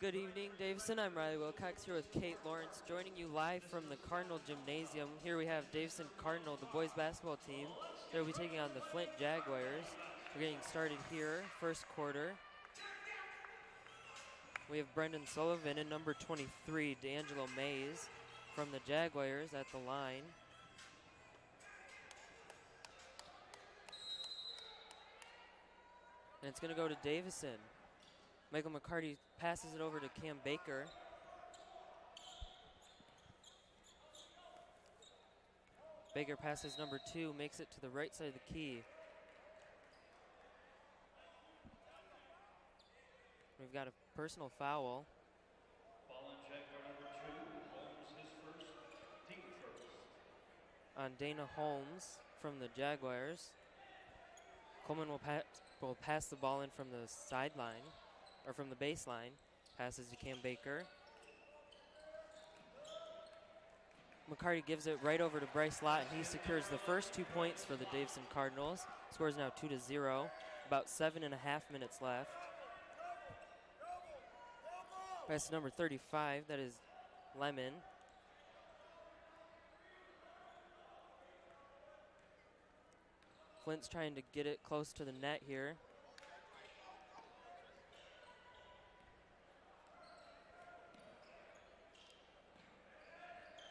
Good evening, Davison. I'm Riley Wilcox here with Kate Lawrence, joining you live from the Cardinal Gymnasium. Here we have Davison Cardinal, the boys basketball team. They'll be taking on the Flint Jaguars. We're getting started here, first quarter. We have Brendan Sullivan and number 23, D'Angelo Mays, from the Jaguars at the line. And it's going to go to Davison. Michael McCarty passes it over to Cam Baker. Baker passes number 2, makes it to the right side of the key. We've got a personal foul. Ball on check for number 2, Holmes, his first, team first. On Dana Holmes from the Jaguars. Coleman will pass the ball in from the sideline, or from the baseline. Passes to Cam Baker. McCarty gives it right over to Bryce Lott, and he secures the first 2 points for the Davison Cardinals. Scores now 2-0. About 7.5 minutes left. Pass to number 35, that is Lemon. Flint's trying to get it close to the net here.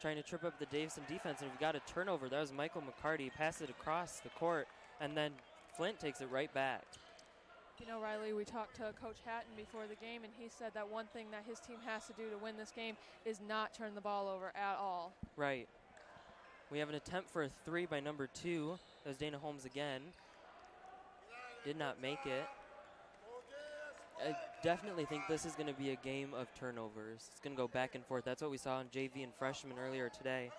Trying to trip up the Davison defense, and we've got a turnover. That was Michael McCarty. Pass it across the court, and then Flint takes it right back. You know, Riley, we talked to Coach Hatton before the game, and he said that one thing that his team has to do to win this game is not turn the ball over at all. Right. We have an attempt for a 3 by number 2. That was Dana Holmes again. Did not make it. I definitely think this is going to be a game of turnovers. It's going to go back and forth. That's what we saw in JV and freshman earlier today.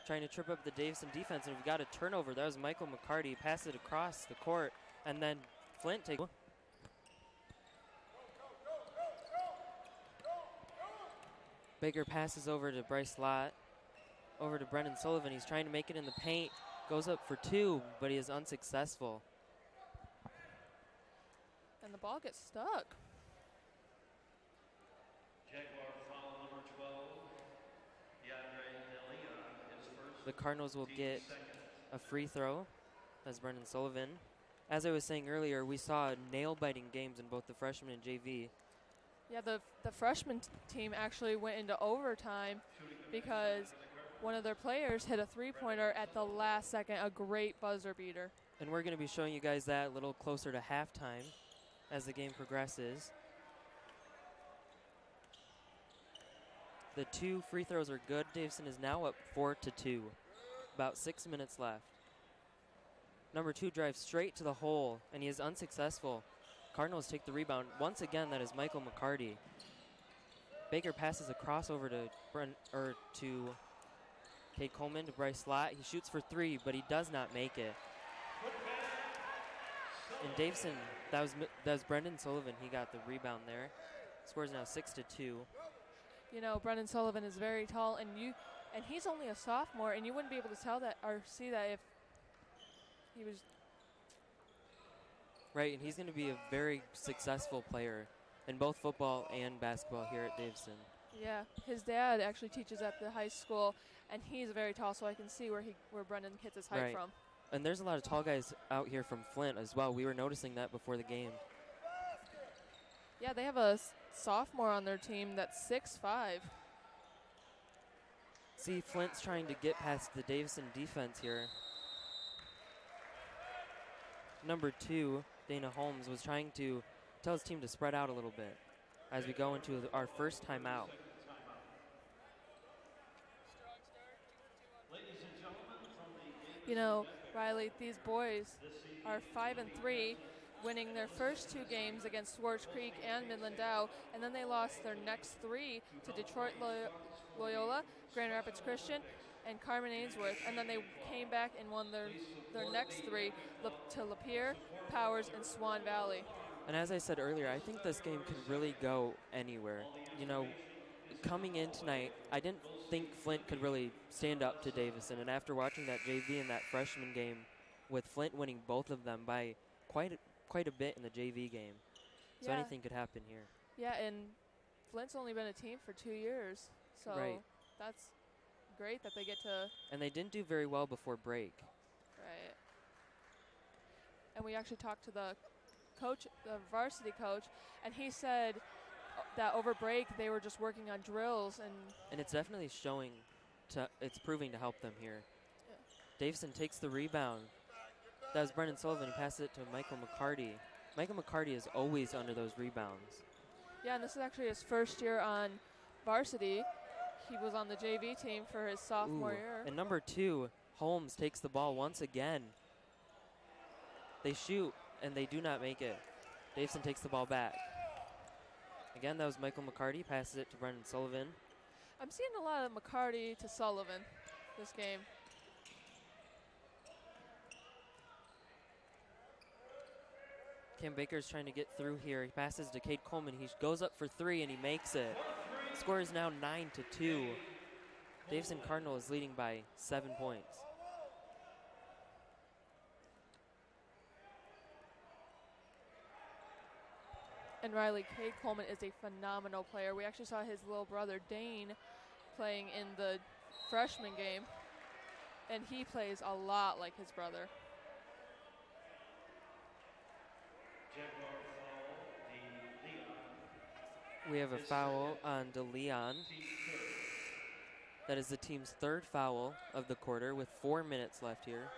Trying to trip up the Davison defense, and we've got a turnover. That was Michael McCarty. Pass it across the court, and then Flint takes it. Baker passes over to Bryce Lott, over to Brendan Sullivan. He's trying to make it in the paint. Goes up for 2, but he is unsuccessful. And the ball gets stuck. Jaguar foul number 12, DeAndre Leon, his first. The Cardinals will get a free throw. That's Brendan Sullivan. As I was saying earlier, we saw nail-biting games in both the freshman and JV. Yeah, the freshman team actually went into overtime because one of their players hit a three-pointer at the last second, a great buzzer beater. And we're going to be showing you guys that a little closer to halftime as the game progresses. The 2 free throws are good. Davison is now up 4-2. About 6 minutes left. Number 2 drives straight to the hole, and he is unsuccessful. Cardinals take the rebound. Once again, that is Michael McCarty. Baker passes a crossover to Kate Coleman to Bryce Lott. He shoots for 3, but he does not make it. And Davison, that was Brendan Sullivan. He got the rebound there. Scores now 6-2. You know, Brendan Sullivan is very tall, and he's only a sophomore, and you wouldn't be able to tell that or see that if he was. Right, and he's going to be a very successful player in both football and basketball here at Davison. Yeah, his dad actually teaches at the high school, and he's very tall, so I can see where Brendan gets his height from. And there's a lot of tall guys out here from Flint as well. We were noticing that before the game. Yeah, they have a sophomore on their team that's 6'5". See, Flint's trying to get past the Davison defense here. Number 2, Dana Holmes, was trying to tell his team to spread out a little bit as we go into our first timeout. You know, Riley, these boys are 5-3, winning their first 2 games against Swartz Creek and Midland Dow, and then they lost their next 3 to Detroit Loyola, Grand Rapids Christian, and Carmen Ainsworth, and then they came back and won their next 3 to Lapeer, Powers, and Swan Valley. And as I said earlier, I think this game can really go anywhere. You know, coming in tonight, I didn't think Flint could really stand up to Davison, and after watching that JV and that freshman game with Flint winning both of them by quite quite a bit in the JV game. So Yeah. anything could happen here. Yeah, and Flint's only been a team for 2 years, so Right. that's great that they get to. And they didn't do very well before break. Right. And we actually talked to the coach, the varsity coach, and he said that over break they were just working on drills And it's definitely showing, it's proving to help them here. Yeah. Davison takes the rebound. That was Brendan Sullivan. He passes it to Michael McCarty. Michael McCarty is always under those rebounds. Yeah, and this is actually his first year on varsity. He was on the JV team for his sophomore year. And number 2, Holmes, takes the ball once again. They shoot, and they do not make it. Davison takes the ball back. Again, that was Michael McCarty. Passes it to Brendan Sullivan. I'm seeing a lot of McCarty to Sullivan this game. Cam Baker's trying to get through here. He passes to Cade Coleman. He goes up for 3, and he makes it. Score is now 9-2. Davison Cardinal is leading by 7 points. And Riley, Cade Coleman is a phenomenal player. We actually saw his little brother, Dane, playing in the freshman game. And he plays a lot like his brother. We have a foul on DeLeon. That is the team's 3rd foul of the quarter with 4 minutes left here.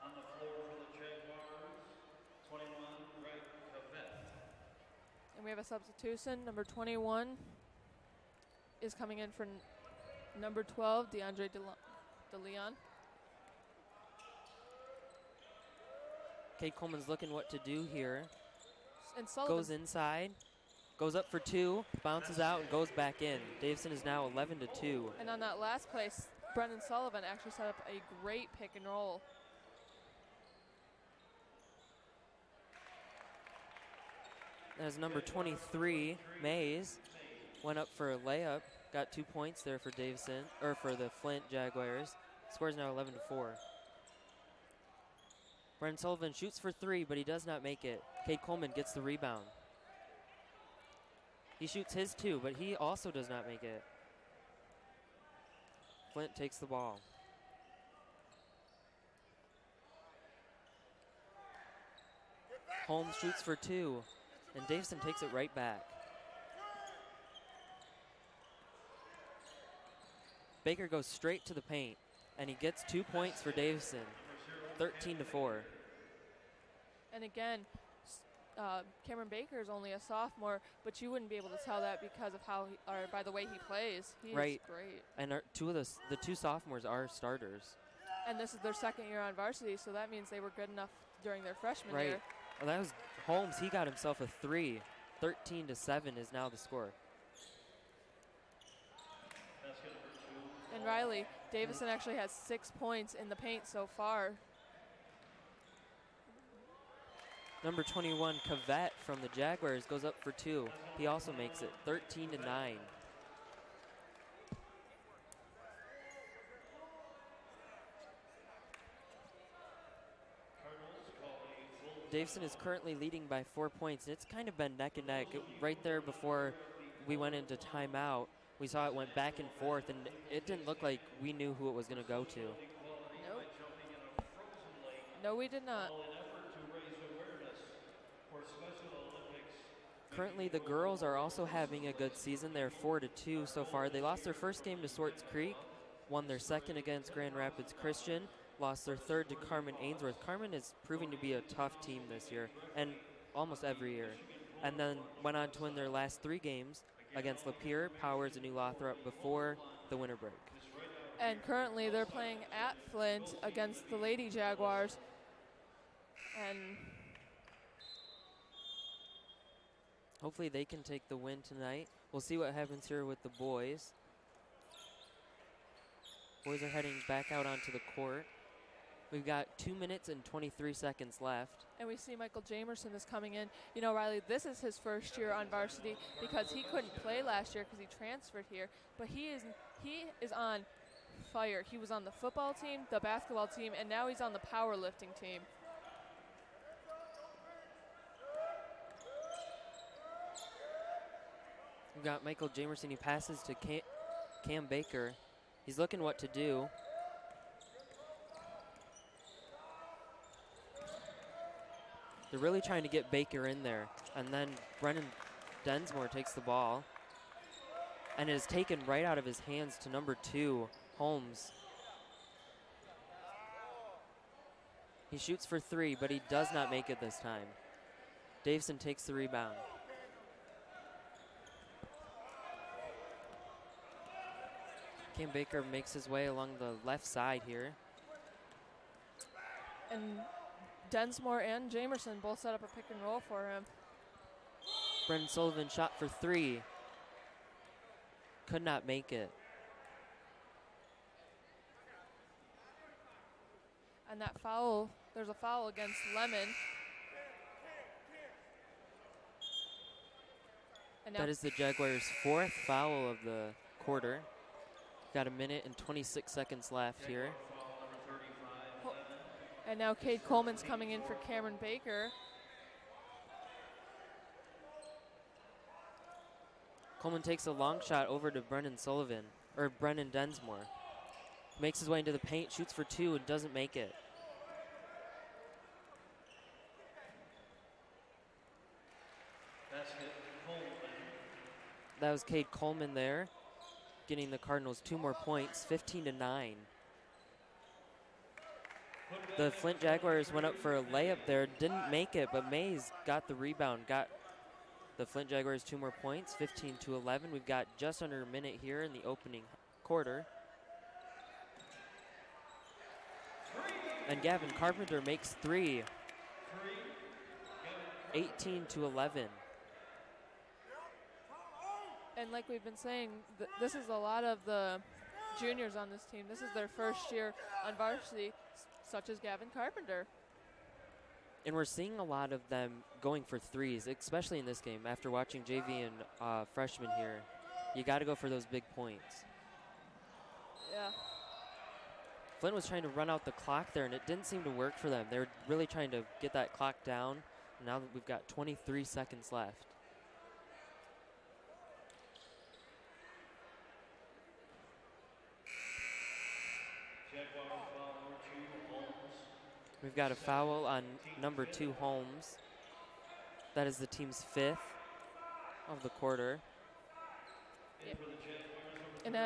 On the floor for the Jaguars, 21, Greg Cavett. And we have a substitution. Number 21 is coming in for number 12, DeAndre DeLeon. Cade Coleman's looking what to do here. And Sullivan goes inside, goes up for 2, bounces out, and goes back in. Davison is now 11-2. And on that last play, Brendan Sullivan actually set up a great pick and roll. As number 23, Mays, went up for a layup, got 2 points there for Davison, or for the Flint Jaguars. Scores now 11-4. Brendan Sullivan shoots for 3, but he does not make it. Cade Coleman gets the rebound. He shoots his 2, but he also does not make it. Flint takes the ball. Holmes shoots for 2, and Davison takes it right back. Baker goes straight to the paint, and he gets 2 points for Davison, 13-4. And again, Cameron Baker is only a sophomore, but you wouldn't be able to tell that because of how, or by the way he plays. He is great. And the 2 sophomores are starters. And this is their 2nd year on varsity, so that means they were good enough during their freshman year. Well, that was Holmes. He got himself a 3. 13-7 is now the score. And Riley, Davison actually has 6 points in the paint so far. Number 21, Cavett from the Jaguars, goes up for 2. He also makes it 13-9. Davison is currently leading by 4 points, and it's kind of been neck and neck. Right there before we went into timeout, we saw it went back and forth, and it didn't look like we knew who it was going to go to. Nope. No, we did not. Currently, the girls are also having a good season. They're 4-2 so far. They lost their first game to Swartz Creek, won their second against Grand Rapids Christian, lost their third to Carmen Ainsworth. Carmen is proving to be a tough team this year, and almost every year. And then went on to win their last 3 games against Lapeer, Powers, and New Lothrop before the winter break. And currently, they're playing at Flint against the Lady Jaguars. And hopefully they can take the win tonight. We'll see what happens here with the boys. Boys are heading back out onto the court. We've got 2 minutes and 23 seconds left. And we see Michael Jamerson is coming in. You know, Riley, this is his first year on varsity because he couldn't play last year because he transferred here. But he is on fire. He was on the football team, the basketball team, and now he's on the powerlifting team. We've got Michael Jamerson. He passes to Cam Baker. He's looking what to do. They're really trying to get Baker in there. And then Brennan Densmore takes the ball. And it is taken right out of his hands to number 2, Holmes. He shoots for 3, but he does not make it this time. Davison takes the rebound. Cam Baker makes his way along the left side here. And Densmore and Jamerson both set up a pick and roll for him. Brendan Sullivan shot for 3. Could not make it. And that foul, there's a foul against Lemon. And That is the Jaguars' 4th foul of the quarter. Got a minute and 26 seconds left here. And now Cade Coleman's coming in for Cameron Baker. Coleman takes a long shot over to Brendan Sullivan, or Brendan Densmore. Makes his way into the paint, shoots for 2, and doesn't make it. That was Cade Coleman there, getting the Cardinals 2 more points, 15-9. The Flint Jaguars went up for a layup there, didn't make it, but Mays got the rebound, got the Flint Jaguars 2 more points, 15-11. We've got just under a minute here in the opening quarter. And Gavin Carpenter makes 3, 18-11. And like we've been saying, this is a lot of the juniors on this team. This is their first year on varsity, such as Gavin Carpenter. And we're seeing a lot of them going for 3s, especially in this game. After watching JV and freshmen here, you got to go for those big points. Yeah. Flint was trying to run out the clock there, and it didn't seem to work for them. They were really trying to get that clock down. Now that we've got 23 seconds left. We've got a foul on number 2, Holmes. That is the team's 5th of the quarter. Yep. And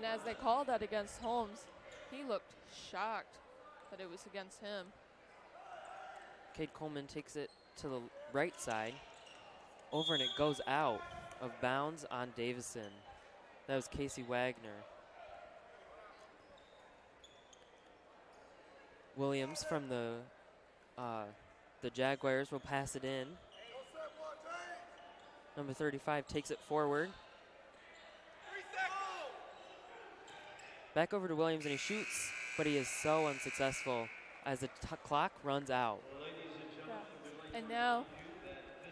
as they called that against Holmes, he looked shocked that it was against him. Cade Coleman takes it to the right side. Over, and it goes out of bounds on Davison. That was Casey Wagner. Williams from the Jaguars will pass it in. Number 35 takes it forward. Back over to Williams, and he shoots, but he is so unsuccessful as the clock runs out. Yeah. And now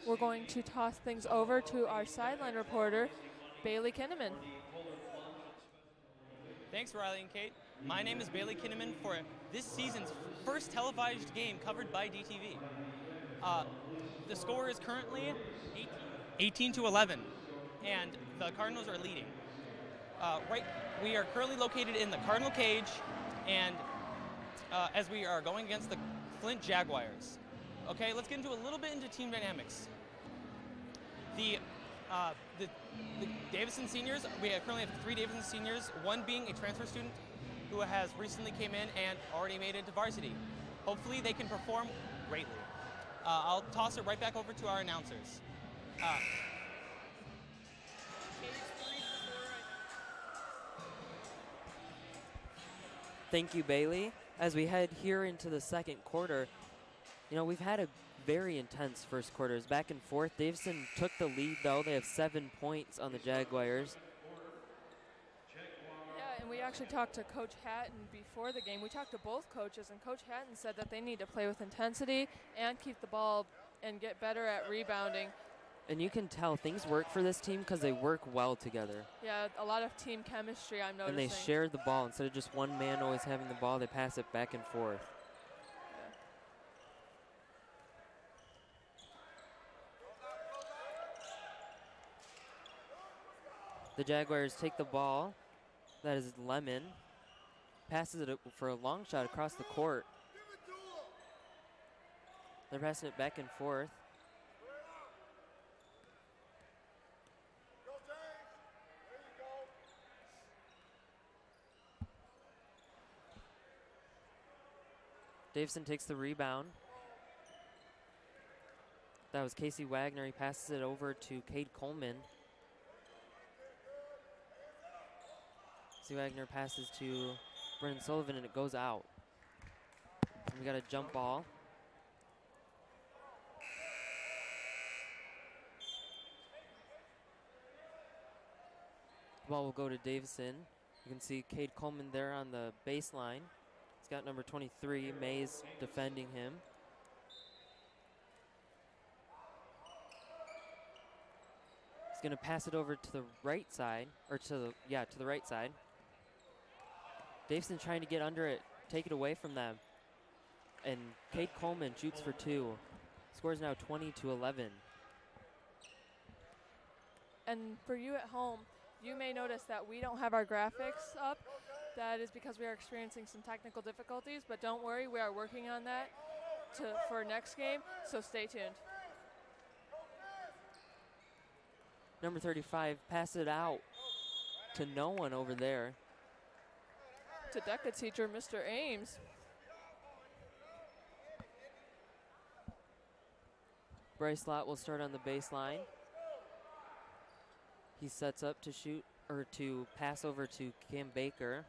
we're going to toss things over to our sideline reporter, Bailey Kinnaman. Thanks, Riley and Kate. My name is Bailey Kinnaman for this season's first televised game covered by DTV. The score is currently 18-11, and the Cardinals are leading. We are currently located in the Cardinal cage, and as we are going against the Flint Jaguars. Okay, let's get into a little bit into team dynamics. The Davison seniors, we currently have 3 Davison seniors, one being a transfer student who has recently came in and already made it to varsity. Hopefully they can perform greatly. I'll toss it right back over to our announcers. Thank you, Bailey. As we head here into the second quarter, you know, we've had a very intense first quarter. It's back and forth. Davison took the lead, though. They have 7 points on the Jaguars. Yeah, and we actually talked to Coach Hatton before the game. We talked to both coaches, and Coach Hatton said that they need to play with intensity and keep the ball and get better at rebounding. And you can tell things work for this team because they work well together. Yeah, a lot of team chemistry, I'm noticing. And they share the ball. Instead of just one man always having the ball, they pass it back and forth. The Jaguars take the ball. That is Lemon. Passes it for a long shot across the court. They're passing it back and forth. Davison takes the rebound. That was Casey Wagner. He passes it over to Cade Coleman. Casey Wagner passes to Brennan Sullivan, and it goes out. And we got a jump ball. The ball will go to Davison. You can see Cade Coleman there on the baseline. He's got number 23, Mays, defending him. He's going to pass it over to the right side, or to the right side. Davison trying to get under it, take it away from them. And Cade Coleman shoots for 2. Scores now 20-11. And for you at home, you may notice that we don't have our graphics up. That is because we are experiencing some technical difficulties, but don't worry, we are working on that for next game, so stay tuned. Number 35 passes it out to no one over there. To DECA teacher, Mr. Ames. Bryce Lott will start on the baseline. He sets up to shoot, or to pass over to Cam Baker.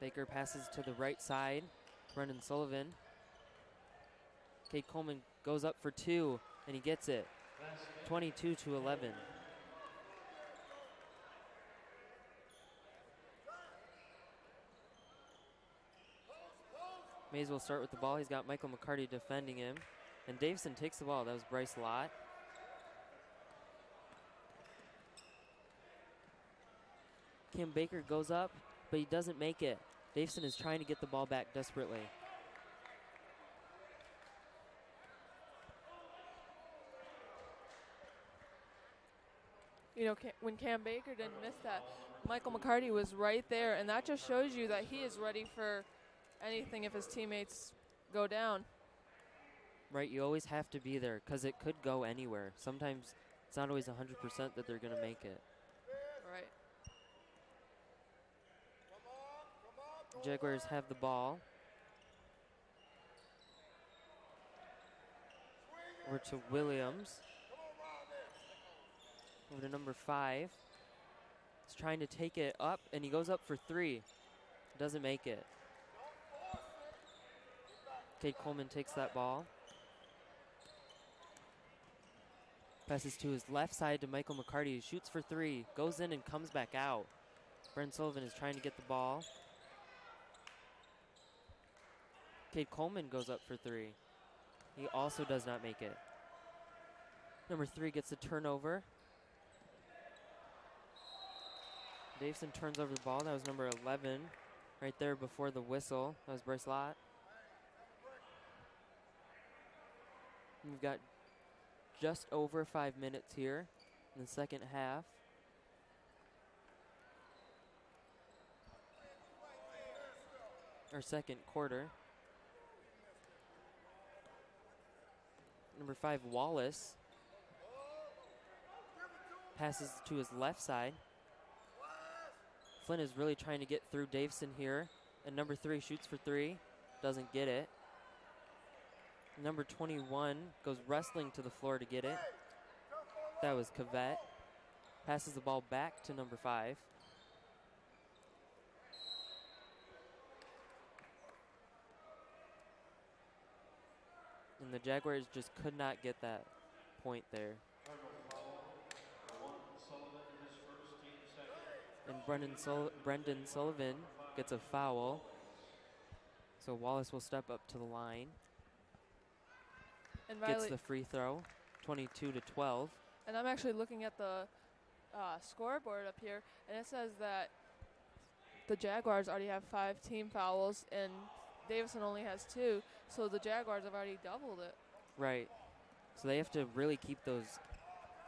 Baker passes to the right side. Brendan Sullivan. Cade Coleman goes up for 2, and he gets it. 22-11. Mays will start with the ball. He's got Michael McCarty defending him. And Davison takes the ball. That was Bryce Lott. Cam Baker goes up, but he doesn't make it. Davison is trying to get the ball back desperately. You know, when Cam Baker didn't miss that, Michael McCarty was right there, and that just shows you that he is ready for anything if his teammates go down. Right, you always have to be there because it could go anywhere. Sometimes it's not always 100% that they're going to make it. Right. Jaguars have the ball. Over to Williams. Over to number 5. He's trying to take it up, and he goes up for 3. Doesn't make it. Cade Coleman takes that ball. Passes to his left side to Michael McCarty. He shoots for 3. Goes in and comes back out. Brent Sullivan is trying to get the ball. Cade Coleman goes up for 3. He also does not make it. Number 3 gets a turnover. Davison turns over the ball. That was number 11 right there before the whistle. That was Bryce Lott. We've got just over 5 minutes here in the second half. Or second quarter. Number 5, Wallace. Passes to his left side. Flint is really trying to get through Davison here. And number 3 shoots for 3. Doesn't get it. Number 21 goes wrestling to the floor to get it. That was Cavett. Passes the ball back to number 5. And the Jaguars just could not get that point there. And Brendan Sullivan gets a foul. So Wallace will step up to the line. And Gets the free throw, 22-12. And I'm actually looking at the scoreboard up here, and it says that the Jaguars already have 5 team fouls, and Davison only has 2, so the Jaguars have already doubled it. Right. So they have to really keep those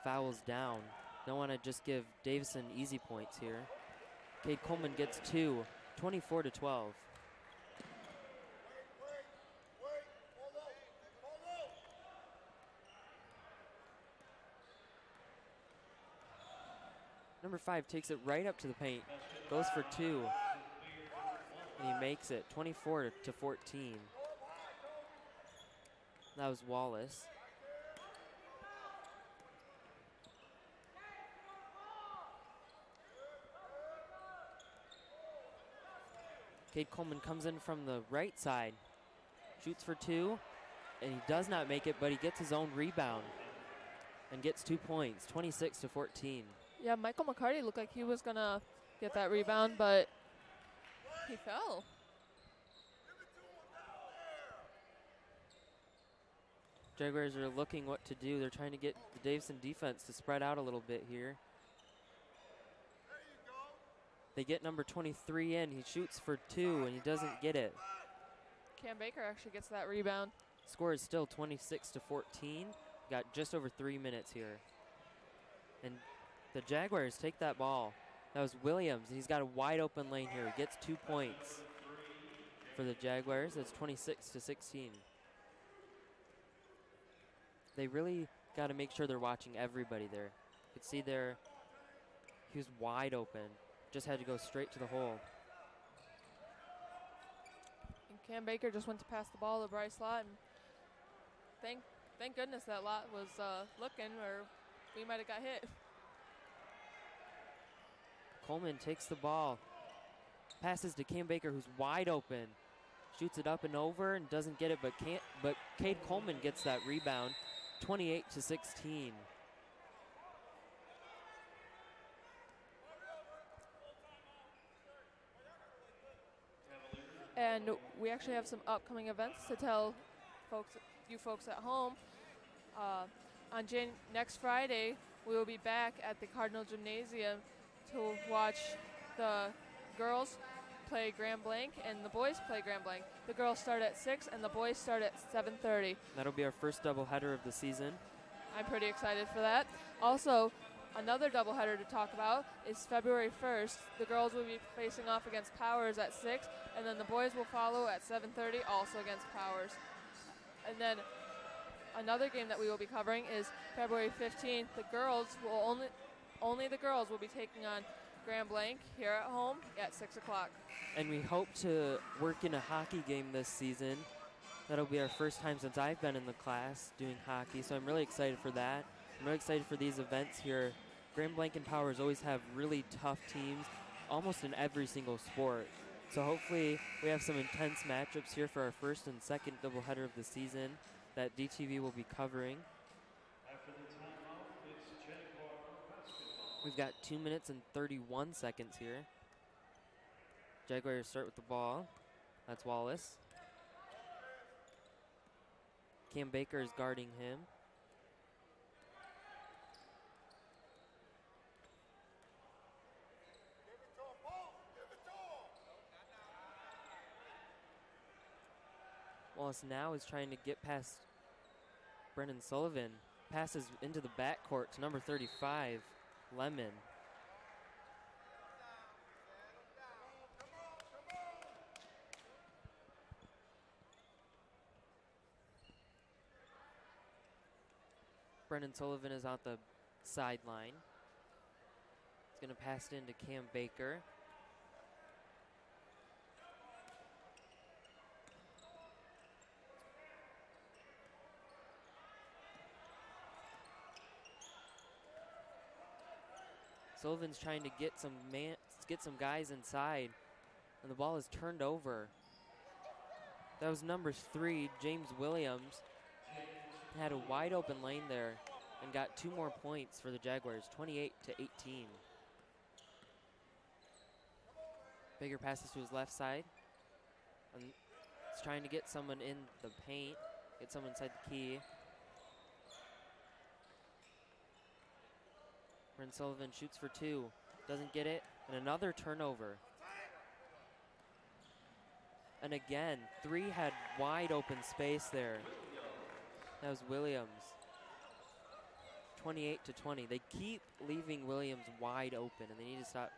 fouls down. Don't want to just give Davison easy points here. Cade Coleman gets 2, 24-12. Number 5 takes it right up to the paint, goes for 2, and he makes it 24-14. That was Wallace. Cade Coleman comes in from the right side, shoots for 2, and he does not make it, but he gets his own rebound and gets 2 points, 26-14. Yeah, Michael McCarty looked like he was going to get that rebound, but he fell. Jaguars are looking what to do. They're trying to get the Davison defense to spread out a little bit here. They get number 23 in. He shoots for 2, and he doesn't get it. Cam Baker actually gets that rebound. Score is still 26-14. Got just over 3 minutes here. And the Jaguars take that ball. That was Williams. He's got a wide open lane here. He gets 2 points for the Jaguars. That's 26-16. They really got to make sure they're watching everybody there. You could see there, he was wide open. Just had to go straight to the hole. And Cam Baker just went to pass the ball to Bryce Lott, and thank goodness that Lott was looking, or we might have got hit. Coleman takes the ball, passes to Cam Baker, who's wide open, shoots it up and over and doesn't get it, but Cade Coleman gets that rebound, 28-16. And we actually have some upcoming events to tell you folks at home. On next Friday, we will be back at the Cardinal Gymnasium to watch the girls play Grand Blanc and the boys play Grand Blanc. The girls start at 6 and the boys start at 7:30. That'll be our first doubleheader of the season. I'm pretty excited for that. Also, another doubleheader to talk about is February 1st. The girls will be facing off against Powers at 6, and then the boys will follow at 7:30, also against Powers. And then another game that we will be covering is February 15th. The girls will only the girls will be taking on Grand Blanc here at home at 6 o'clock. And we hope to work in a hockey game this season. That'll be our first time since I've been in the class doing hockey, so I'm really excited for that. I'm really excited for these events here. Grand Blanc and Powers always have really tough teams, almost in every single sport. So hopefully we have some intense matchups here for our first and second doubleheader of the season that DTV will be covering. We've got 2 minutes and 31 seconds here. Jaguars start with the ball. That's Wallace. Cam Baker is guarding him. Wallace now is trying to get past Brennan Sullivan. Passes into the backcourt to number 35, Lemon. Brennan Sullivan is out the sideline. He's going to pass it into Cam Baker. Sullivan's trying to get some guys inside, and the ball is turned over. That was number 3, James Williams. Had a wide open lane there and got 2 more points for the Jaguars, 28-18. Baker passes to his left side, and he's trying to get someone in the paint, get someone inside the key. Brennan Sullivan shoots for 2, doesn't get it, and another turnover. And again, 3 had wide open space there. That was Williams. 28-20. They keep leaving Williams wide open, and they need to stop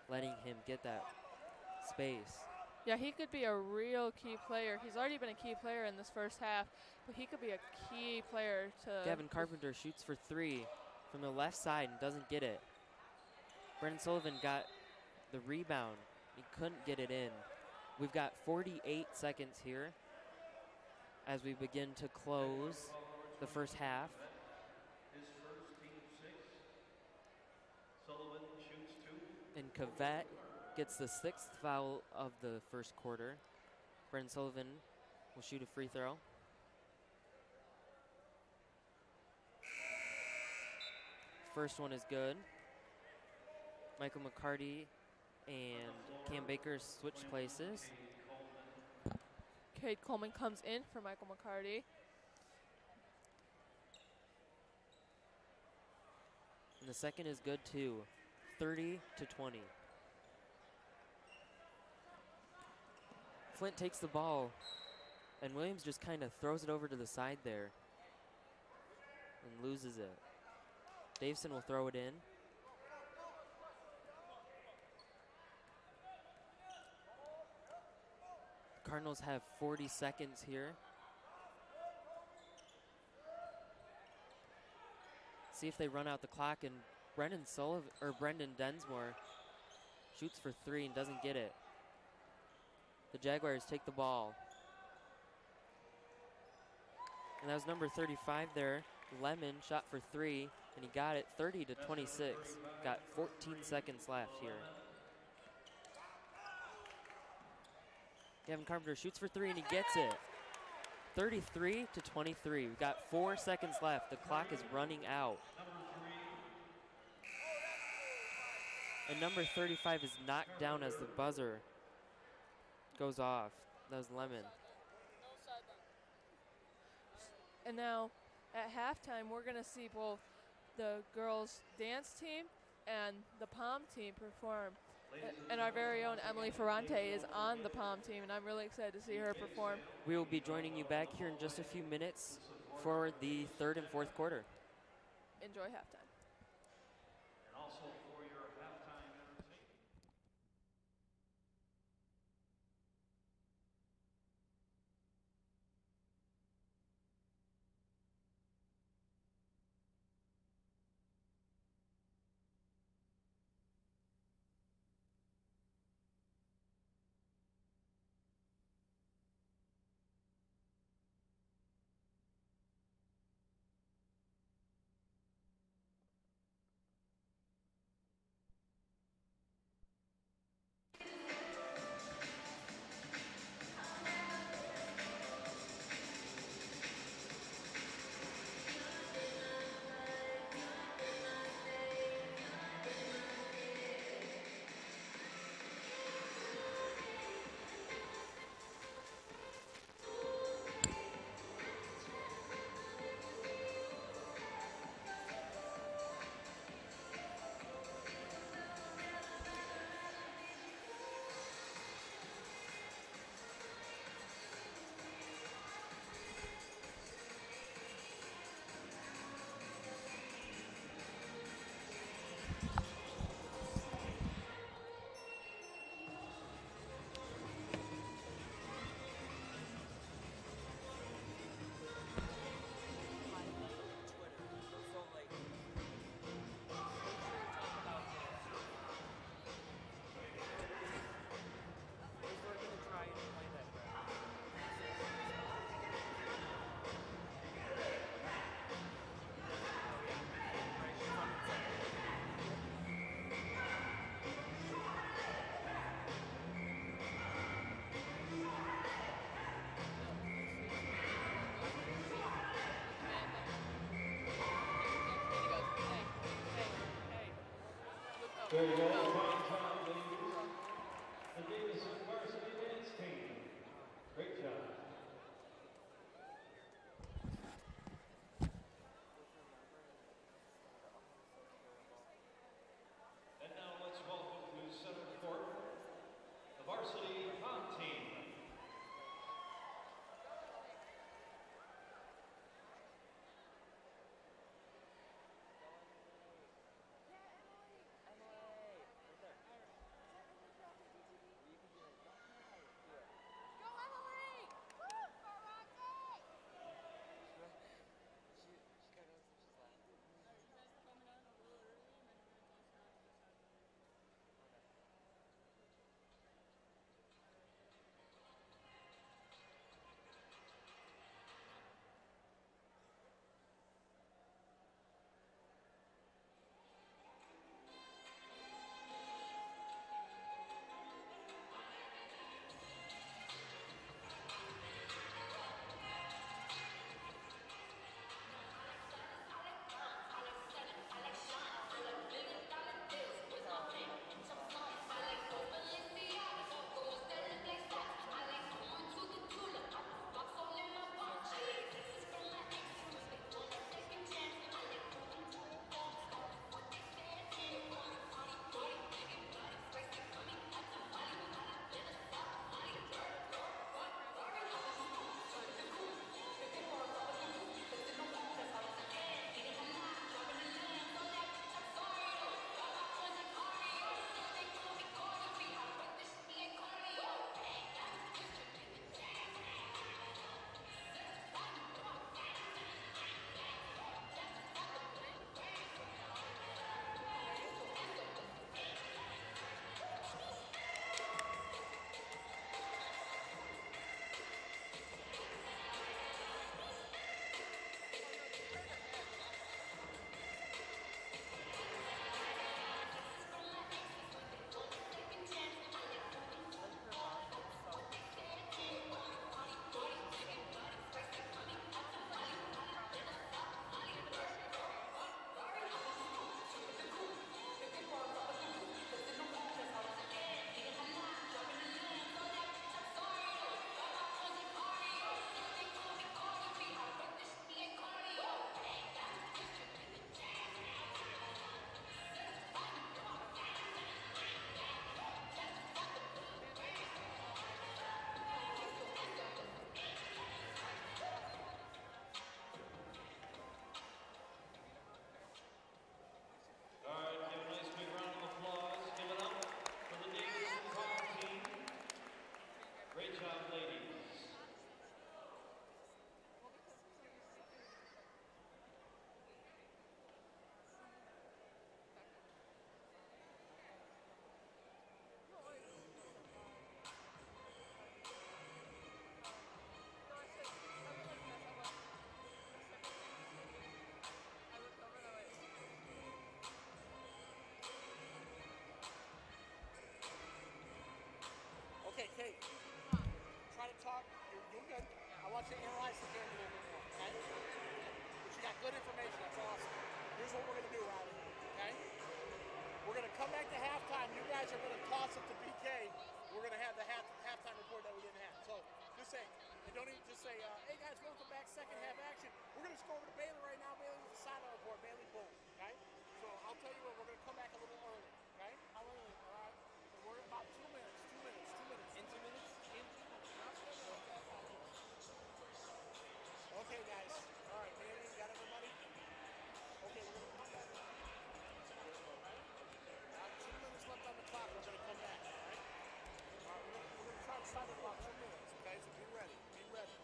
letting him get that space. Yeah, he could be a real key player. He's already been a key player in this first half, but he could be a key player to... Gavin Carpenter shoots for 3 from the left side and doesn't get it. Brendan Sullivan got the rebound. He couldn't get it in. We've got 48 seconds here as we begin to close the first half. And Cavett gets the 6th foul of the first quarter. Brendan Sullivan will shoot a free throw. First one is good. Michael McCarty and Cam Baker switch places. Cade Coleman comes in for Michael McCarty. And the second is good too, 30-20. Flint takes the ball, and Williams just kind of throws it over to the side there and loses it. Davison will throw it in. Cardinals have 40 seconds here. See if they run out the clock, and Brendan Densmore shoots for 3 and doesn't get it. The Jaguars take the ball. And that was number 35 there. Lemon shot for 3, and he got it 30-26. Got 14 seconds left here. Gavin Carpenter shoots for 3, and he gets it. 33-23. We've got 4 seconds left. The clock is running out. And number 35 is knocked down as the buzzer goes off. That was Lemon. And now at halftime, we're going to see both the girls' dance team and the pom team perform. And our very own Emily Ferrante is on the pom team, and I'm really excited to see her perform. We will be joining you back here in just a few minutes for the 3rd and 4th quarter. Enjoy halftime. And also for your halftime entertainment. There you go. The Davis Varsity dance team. Great job. And now let's welcome to center court the Varsity pom team. want you to analyze the game a little bit more, okay? But you got good information. That's awesome. Here's what we're going to do, Riley, okay? We're going to come back to halftime. You guys are going to toss it to BK. We're going to have the halftime report that we didn't have. So just say, and don't even just say, hey guys, welcome back, second half action. We're going to just go over to Bailey right now. Bailey with the sideline report. Bailey, boom, okay? So I'll tell you what, we're going to come back a little early, okay? How early? All right. So we're about 2 minutes. In 2 minutes? Okay, guys. All right, Bailey, you got everybody? Okay, we're going to come back. Now, 2 minutes left on the clock. We're going to come back, all right? All right, we're going to try to start in about 2 minutes, okay? So be ready. Be ready.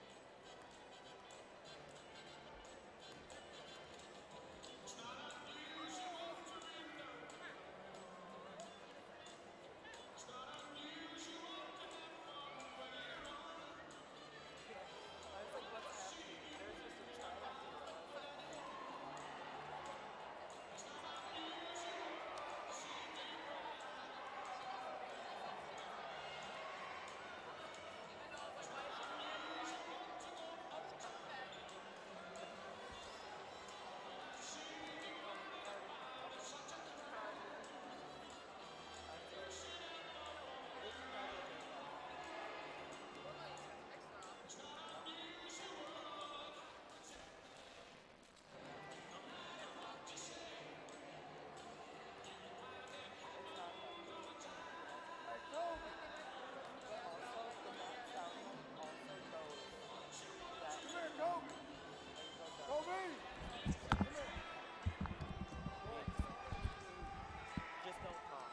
Just don't talk.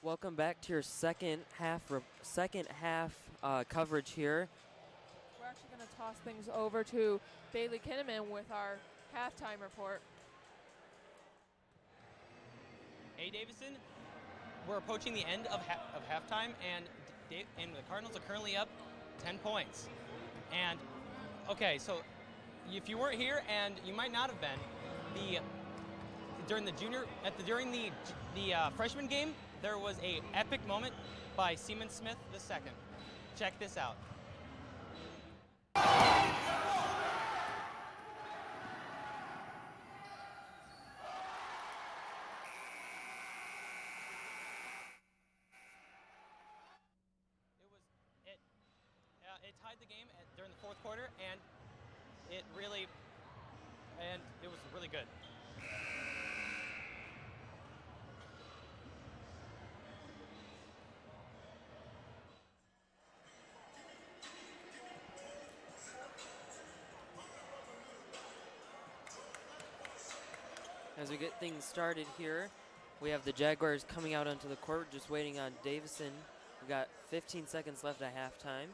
Welcome back to your second half coverage here. We're actually going to toss things over to Bailey Kinnaman with our halftime report. Hey, Davison, we're approaching the end of halftime, and the Cardinals are currently up 10 points. And okay, so if you weren't here, and you might not have been, during the freshman game, there was a epic moment by Seaman Smith II. Check this out. It tied the game during the fourth quarter, and it was really good. As we get things started here, we have the Jaguars coming out onto the court, just waiting on Davison. We got 15 seconds left at halftime.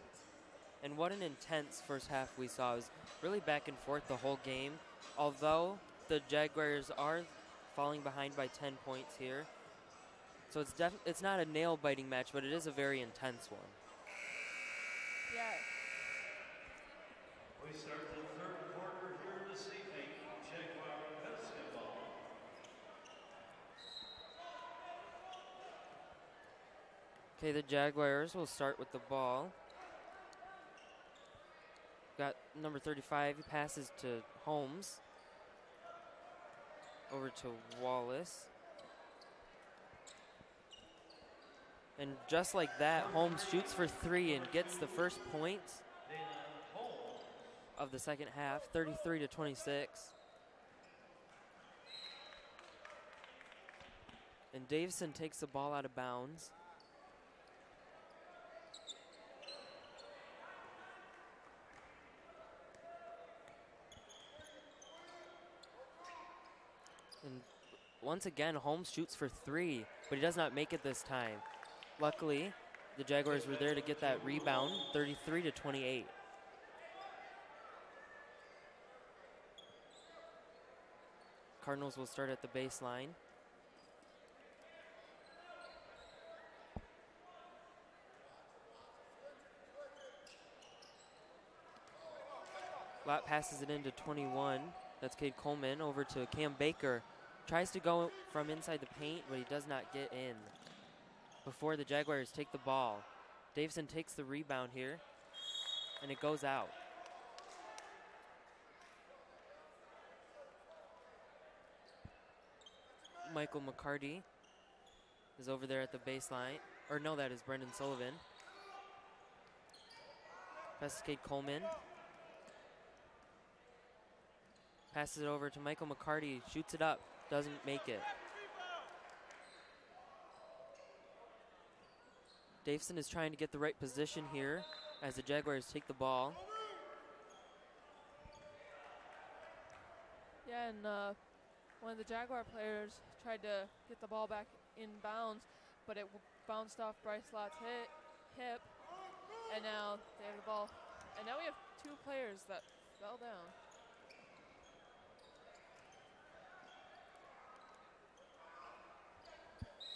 And what an intense first half we saw. It was really back and forth the whole game. Although the Jaguars are falling behind by 10 points here. So it's not a nail-biting match, but it is a very intense one. Yeah. We start the third quarter here this evening. Jaguar basketball. Okay, the Jaguars will start with the ball. Got number 35, he passes to Holmes. Over to Wallace. And just like that, Holmes shoots for 3 and gets the first point of the second half, 33-26. And Davison takes the ball out of bounds. And once again, Holmes shoots for 3, but he does not make it this time. Luckily, the Jaguars were there to get that rebound, 33-28. Cardinals will start at the baseline. Lott passes it into 21. That's Cade Coleman over to Cam Baker. Tries to go from inside the paint, but he does not get in. Before the Jaguars take the ball, Davison takes the rebound here, and it goes out. Michael McCarty is over there at the baseline. Or no, that is Brendan Sullivan. Passes Cade Coleman. Passes it over to Michael McCarty, shoots it up, doesn't make it. Davison is trying to get the right position here as the Jaguars take the ball. Yeah, and one of the Jaguar players tried to get the ball back in bounds, but it bounced off Bryce Lott's hip, and now they have the ball. And now we have 2 players that fell down.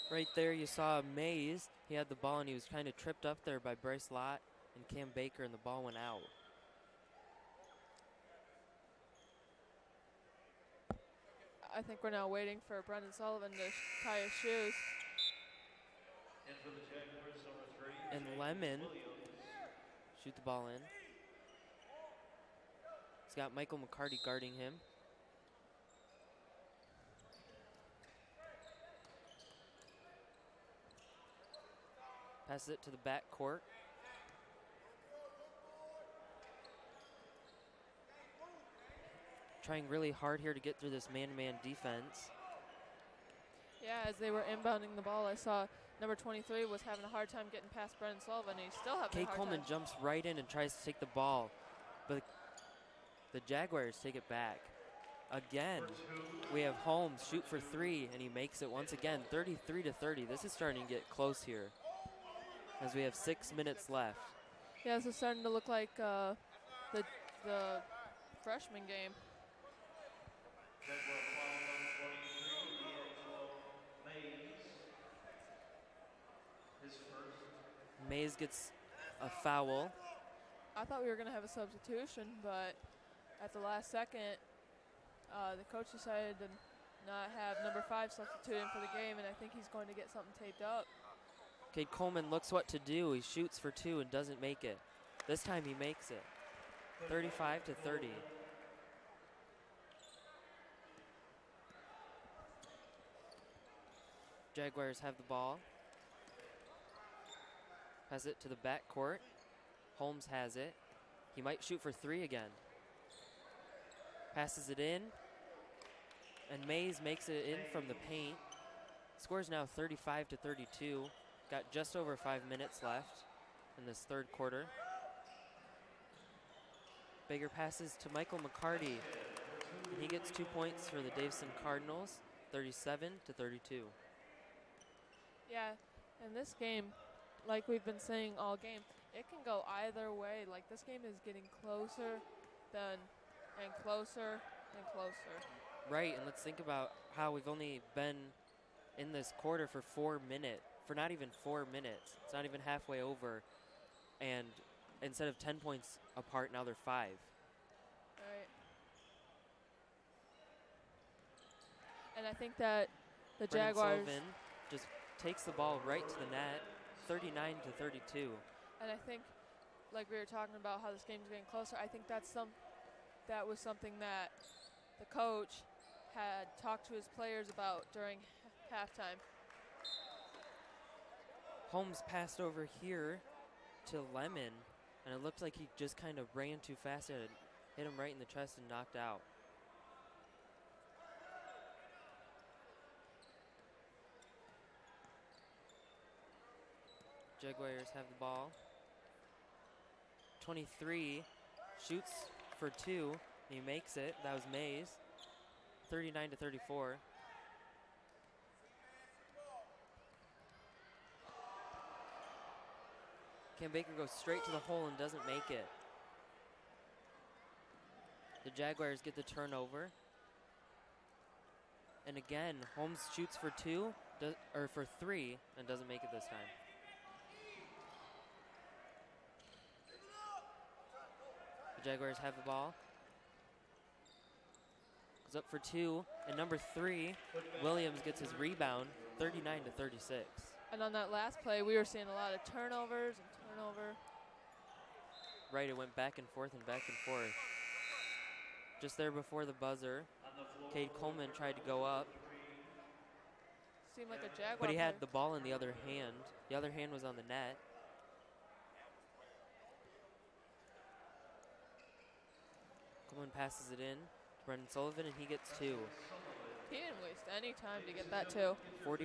Right there you saw Mays. He had the ball and he was kind of tripped up there by Bryce Lott and Cam Baker, and the ball went out. I think we're now waiting for Brendan Sullivan to tie his shoes. And for the Jaguars, number 3. And Lemon shoot the ball in. He's got Michael McCarty guarding him. Passes it to the back court. Trying really hard here to get through this man-to-man defense. Yeah, as they were inbounding the ball, I saw number 23 was having a hard time getting past Brendan Sullivan. He's still having a Cade hard Coleman time. jumps right in and tries to take the ball, but the Jaguars take it back. Again, we have Holmes shoot for 3, and he makes it once again, 33-30. This is starting to get close here as we have 6 minutes left. Yeah, this is starting to look like the freshman game. Jaguar foul on 23, Mays. His first. Mays gets a foul. I thought we were going to have a substitution, but at the last second, the coach decided to not have number 5 substituting for the game, and I think he's going to get something taped up. Cade Coleman looks what to do. He shoots for 2 and doesn't make it. This time he makes it. 35-30. Jaguars have the ball. Pass it to the back court. Holmes has it. He might shoot for 3 again. Passes it in. And Mays makes it in from the paint. Scores now 35-32. Got just over 5 minutes left in this third quarter. Baker passes to Michael McCarty. And he gets 2 points for the Davison Cardinals, 37-32. Yeah, and this game, like we've been saying all game, it can go either way. Like, this game is getting closer and closer and closer. Right, and let's think about how we've only been in this quarter for 4 minutes, for not even 4 minutes. It's not even halfway over. And instead of 10 points apart, now they're 5. Right. And I think that the Brendan Jaguars, Sullivan just takes the ball right to the net, 39-32. and I think, like we were talking about how this game's getting closer, I think that was something that the coach had talked to his players about during halftime. Holmes passed over here to Lemon, and it looked like he just kind of ran too fast and hit him right in the chest and knocked out. Jaguars have the ball. 23 shoots for 2, and he makes it. That was Mays. 39-34. Cam Baker goes straight to the hole and doesn't make it. The Jaguars get the turnover. And again, Holmes shoots for for 3 and doesn't make it this time. The Jaguars have the ball. Goes up for 2, and number 3, Williams gets his rebound, 39-36. And on that last play, we were seeing a lot of turnovers and turnover. Right, it went back and forth and back and forth. Just there before the buzzer, Cade Coleman tried to go up, Seemed like a Jaguar but he had player. the ball in the other hand. The other hand was on the net. Coleman passes it in to Brendan Sullivan, and he gets 2. He didn't waste any time to get that too. 41-36.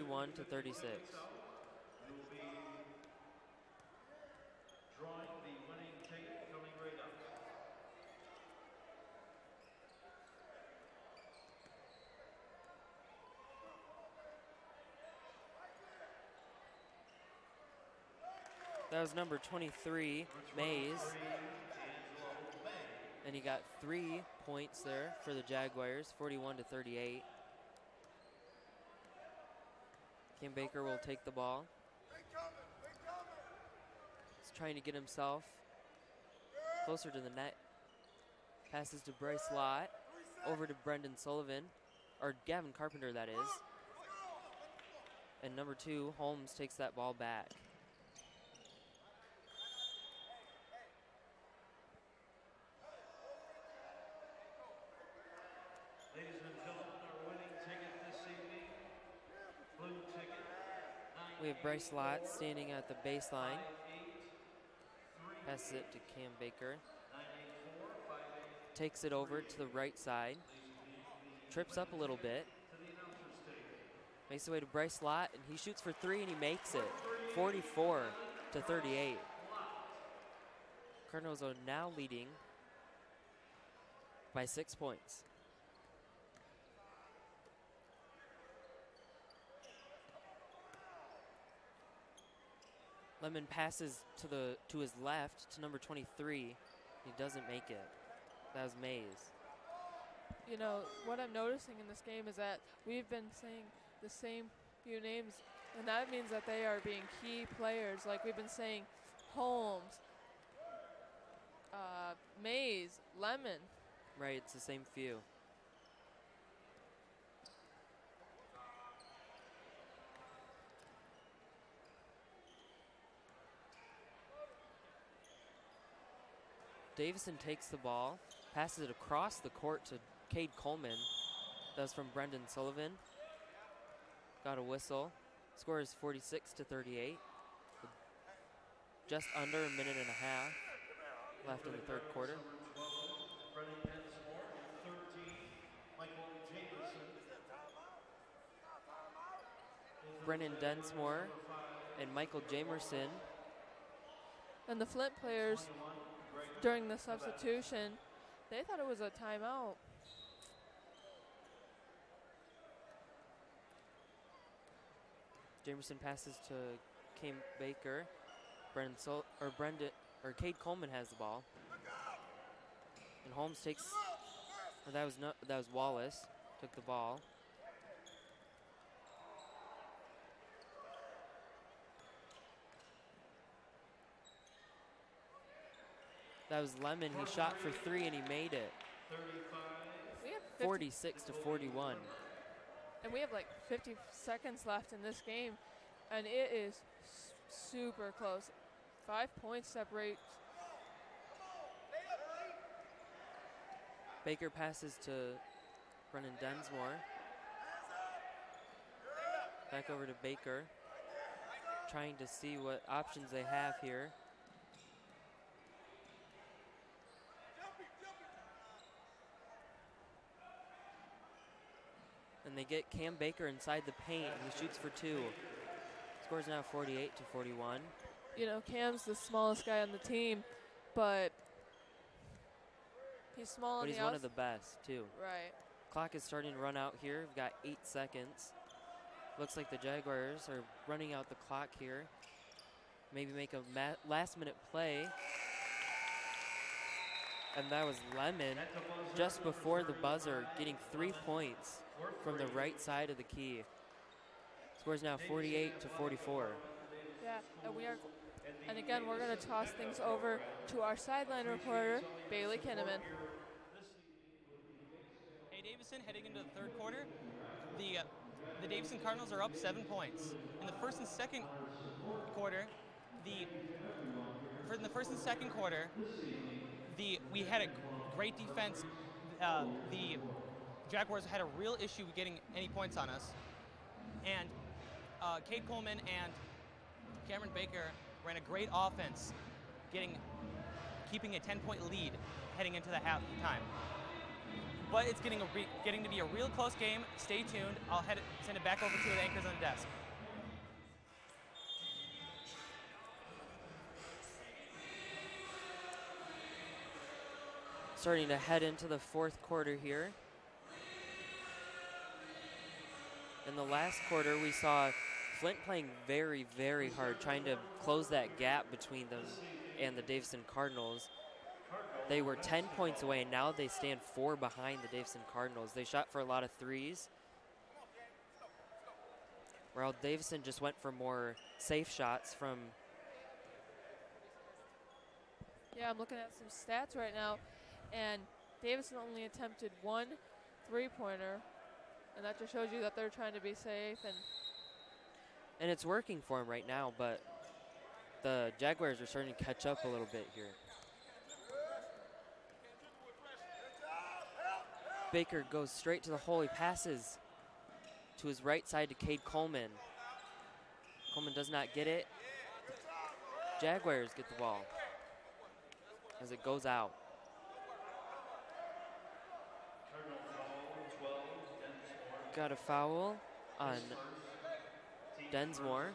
Drawing the winning ticket coming right up. That was number 23, Mays. And he got 3 points there for the Jaguars, 41-38. Cam Baker will take the ball. He's trying to get himself closer to the net. Passes to Bryce Lott, over to Brendan Sullivan, or Gavin Carpenter, that is. And number 2, Holmes, takes that ball back. Ladies and gentlemen, our winning ticket this evening, blue ticket, We have Bryce Lott standing at the baseline. Passes it to Cam Baker. Takes it over to the right side. Trips up a little bit. Makes the way to Bryce Lott, and he shoots for 3, and he makes it. 44-38. Cardinals are now leading by 6 points. Lemon passes to his left to number 23. He doesn't make it. That was Mays. You know, what I'm noticing in this game is that we've been saying the same few names, and that means that they are being key players. Like we've been saying Holmes, Mays, Lemon. Right, it's the same few. Davison takes the ball, passes it across the court to Cade Coleman. That was from Brendan Sullivan. Got a whistle. Score is 46-38. Just under a minute and a half left in the third quarter. Brennan Densmore, and 13, Michael Jameson. Brennan Densmore and Michael Jamerson. And the Flint players, during the substitution, they thought it was a timeout. Jamerson passes to Cam Baker. Cade Coleman has the ball. And Holmes takes, or that was Wallace, took the ball. That was Lemon. He shot for 3 and he made it. We have 46-41. And we have like 50 seconds left in this game, and it is super close. 5 points separate. Baker passes to Brennan Densmore. Back over to Baker. Trying to see what options they have here. And they get Cam Baker inside the paint, and he shoots for 2. Score is now 48-41. You know, Cam's the smallest guy on the team, but he's small on But the he's one of the best, too. Right. Clock is starting to run out here. We've got 8 seconds. Looks like the Jaguars are running out the clock here. maybe make a last-minute play. And that was Lemon just before the buzzer, getting 3 points from the right side of the key. Scores now 48 to 44. Yeah, and again, we're going to toss things over to our sideline reporter, Bailey Kinnaman. Hey, Davison, heading into the third quarter, the Davison Cardinals are up 7 points. In the first and second quarter, we had a great defense. The Jaguars had a real issue with getting any points on us, and Cade Coleman and Cameron Baker ran a great offense, keeping a 10-point lead heading into the halftime. But it's getting to be a real close game. Stay tuned. I'll send it back over to the anchors on the desk. Starting to head into the fourth quarter here. In the last quarter, we saw Flint playing very, very hard, trying to close that gap between them and the Davison Cardinals. They were 10 points away, and now they stand 4 behind the Davison Cardinals. They shot for a lot of threes, while Davison just went for more safe shots from... Yeah, I'm looking at some stats right now, and Davison only attempted 1 3-pointer, and that just shows you that they're trying to be safe. And it's working for them right now, but the Jaguars are starting to catch up a little bit here. Baker goes straight to the hole. He passes to his right side to Cade Coleman. Coleman does not get it. Jaguars get the ball as it goes out. Got a foul on Densmore.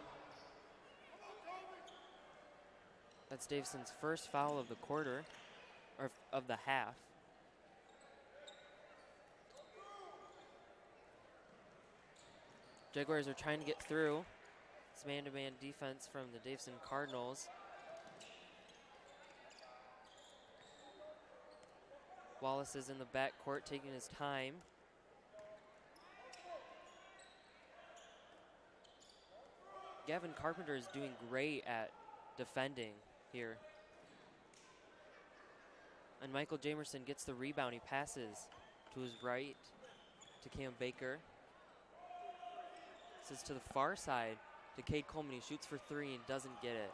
That's Davison's first foul of the quarter, or of the half. Jaguars are trying to get through. It's man-to-man defense from the Davison Cardinals. Wallace is in the backcourt taking his time. Gavin Carpenter is doing great at defending here. And Michael Jamerson gets the rebound. He passes to his right to Cam Baker. This is to the far side to Cade Coleman. He shoots for 3 and doesn't get it.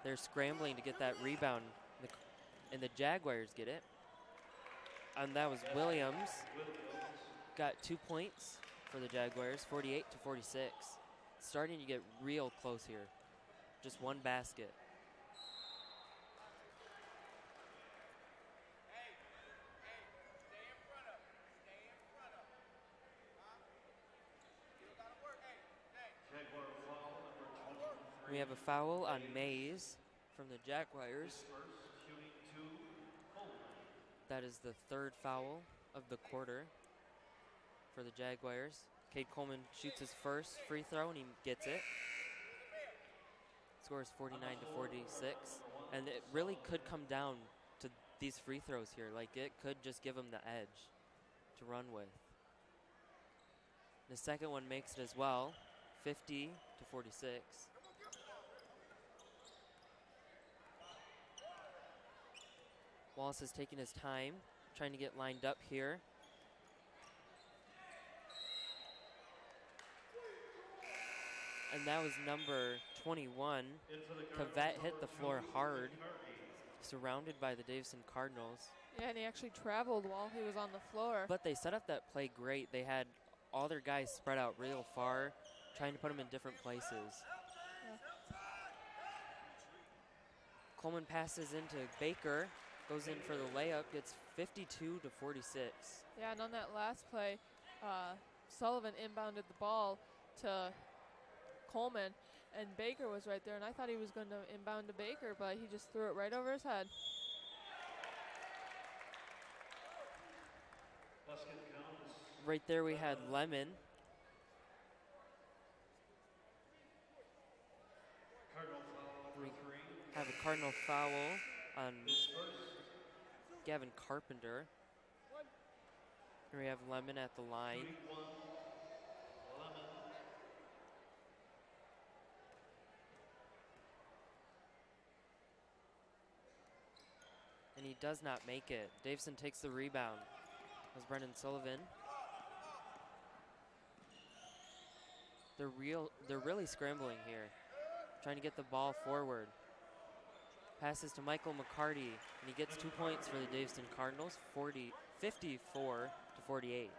They're scrambling to get that rebound, and the Jaguars get it. And that was Williams. Got 2 points for the Jaguars, 48 to 46. Starting to get real close here. Just one basket. We have a foul on Mays from the Jaguars. That is the 3rd foul of the quarter for the Jaguars. Cade Coleman shoots his first free throw and he gets it. Scores 49 to 46. And it really could come down to these free throws here. Like, it could just give him the edge to run with. The second one makes it as well, 50 to 46. Wallace is taking his time, trying to get lined up here. And that was number 21. Cavett hit the floor hard, surrounded by the Davison Cardinals. Yeah, and he actually traveled while he was on the floor. But they set up that play great. They had all their guys spread out real far, trying to put them in different places. Yeah. Coleman passes into Baker. Goes in for the layup, gets 52 to 46. Yeah, and on that last play, Sullivan inbounded the ball to Coleman, and Baker was right there, and I thought he was going to inbound to Baker, but he just threw it right over his head. Right there we had Lemon. have a Cardinal foul on Gavin Carpenter. Here we have Lemon at the line. Shooting one, Lemon. And he does not make it. Davison takes the rebound. That was Brendan Sullivan. They're really scrambling here, trying to get the ball forward. Passes to Michael McCarty, and he gets 2 points for the Davison Cardinals, 54 to 48.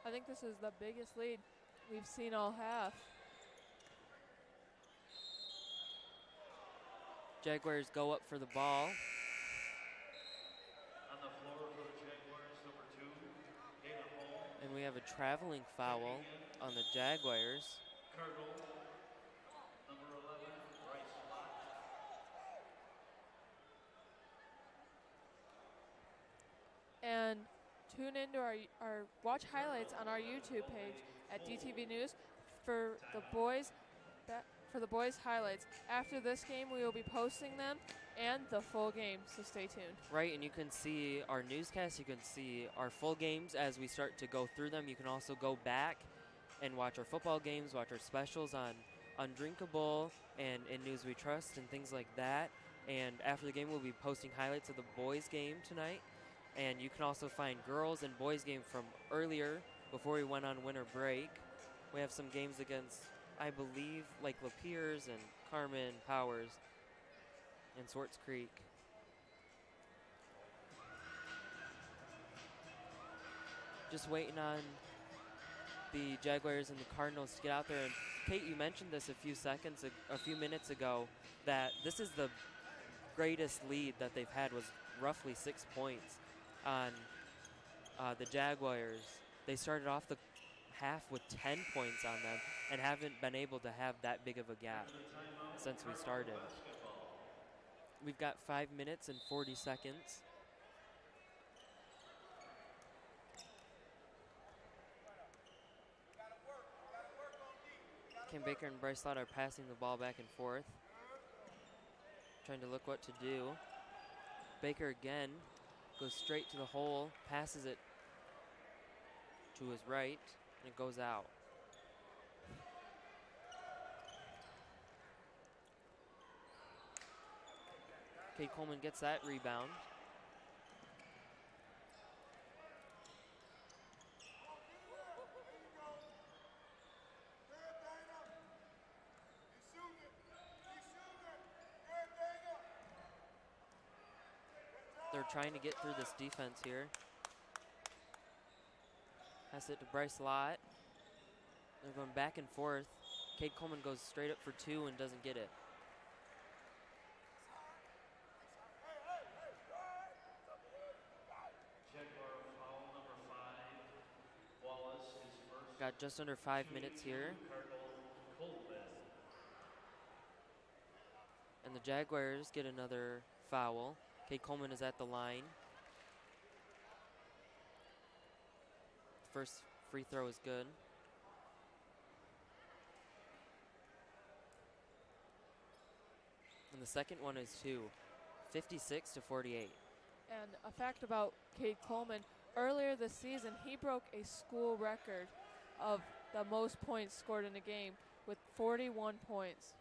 I think this is the biggest lead we've seen all half. Jaguars go up for the ball. On the floor for the Jaguars, number 2, Dana Hall. And we have a traveling foul on the Jaguars. Cardinals, number 11, Bryce Lott. And tune into our watch highlights on our YouTube page at DTV News for the boys highlights. After this game, we will be posting them and the full game, so stay tuned. Right, and you can see our newscast, you can see our full games as we start to go through them. You can also go back and watch our football games, watch our specials on Undrinkable and In News We Trust and things like that. And after the game, we'll be posting highlights of the boys game tonight. And you can also find girls and boys game from earlier before we went on winter break. We have some games against, I believe, like Lapeers and Carmen, Powers, and Swartz Creek. Just waiting on the Jaguars and the Cardinals to get out there. And Kate, you mentioned this a few minutes ago, that this is the greatest lead that they've had, was roughly 6 points on the Jaguars. They started off the half with 10 points on them and haven't been able to have that big of a gap since we started. We've got 5 minutes and 40 seconds. Kim Baker and Bryce Lott are passing the ball back and forth, trying to look what to do. Baker again goes straight to the hole, passes it to his right, and it goes out. Kate Coleman gets that rebound. They're trying to get through this defense here. Pass it to Bryce Lott. They're going back and forth. Kate Coleman goes straight up for 2 and doesn't get it. Jaguar foul number 5. Wallace is first. Got just under 5 minutes here. Cardinal Coleman. And the Jaguars get another foul. Kate Coleman is at the line. First free throw is good. And the second one is 2. 56 to 48. And a fact about Cade Coleman, earlier this season, he broke a school record of the most points scored in a game with 41 points.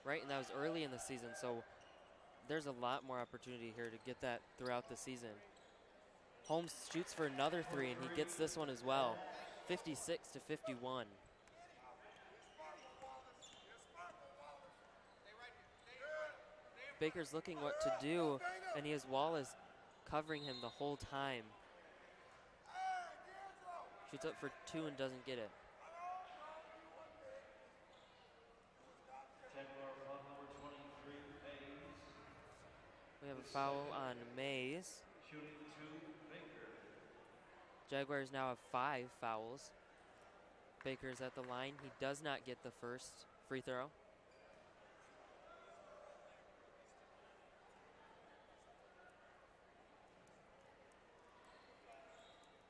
Right, and that was early in the season, so there's a lot more opportunity here to get that throughout the season. Holmes shoots for another 3, and he gets this one as well. 56 to 51. Baker's looking what to do, and he has Wallace covering him the whole time. Shoots up for 2 and doesn't get it. We have a foul on Mays. Shooting 2, Baker. Jaguars now have 5 fouls. Baker's at the line. He does not get the first free throw.